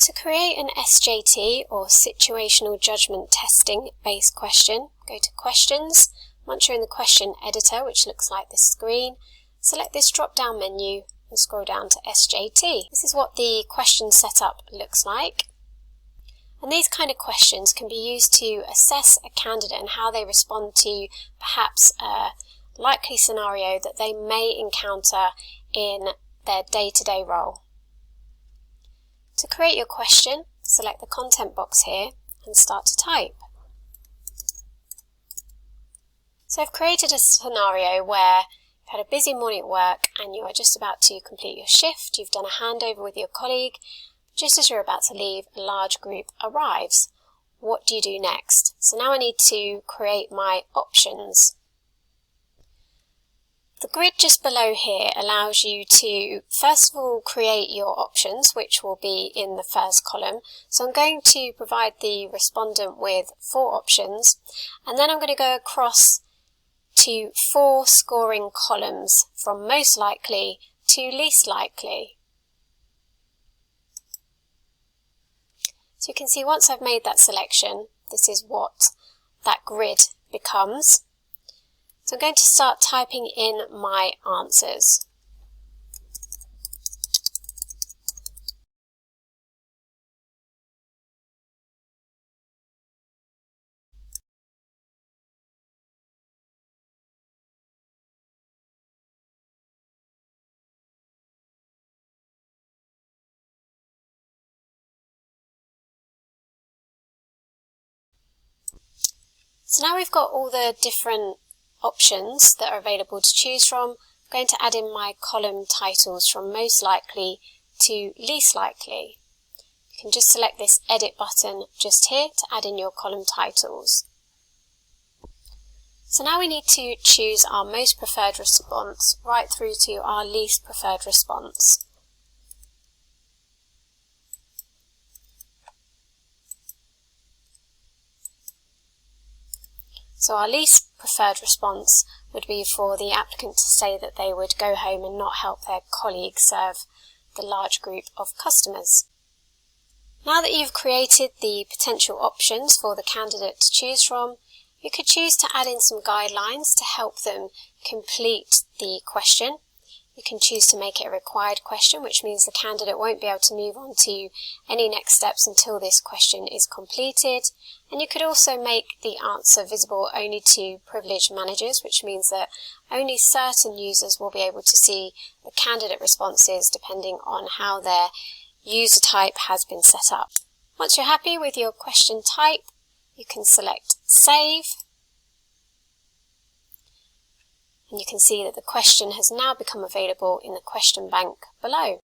To create an SJT or Situational Judgment Testing based question, go to Questions. Once you're in the question editor, which looks like this screen, select this drop down menu and scroll down to SJT. This is what the question setup looks like. And these kind of questions can be used to assess a candidate and how they respond to perhaps a likely scenario that they may encounter in their day-to-day role. To create your question, select the content box here and start to type. So I've created a scenario where you've had a busy morning at work and you are just about to complete your shift. You've done a handover with your colleague. Just as you're about to leave, a large group arrives. What do you do next? So now I need to create my options. The grid just below here allows you to first of all create your options, which will be in the first column. So I'm going to provide the respondent with 4 options, and then I'm going to go across to 4 scoring columns from most likely to least likely. So you can see once I've made that selection, this is what that grid becomes. So I'm going to start typing in my answers. So now we've got all the different options that are available to choose from. I'm going to add in my column titles from most likely to least likely. You can just select this edit button just here to add in your column titles. So now we need to choose our most preferred response right through to our least preferred response. So our least preferred response would be for the applicant to say that they would go home and not help their colleague serve the large group of customers. Now that you've created the potential options for the candidate to choose from, you could choose to add in some guidelines to help them complete the question. You can choose to make it a required question, which means the candidate won't be able to move on to any next steps until this question is completed. And you could also make the answer visible only to privileged managers, which means that only certain users will be able to see the candidate responses depending on how their user type has been set up. Once you're happy with your question type, you can select Save. And you can see that the question has now become available in the question bank below.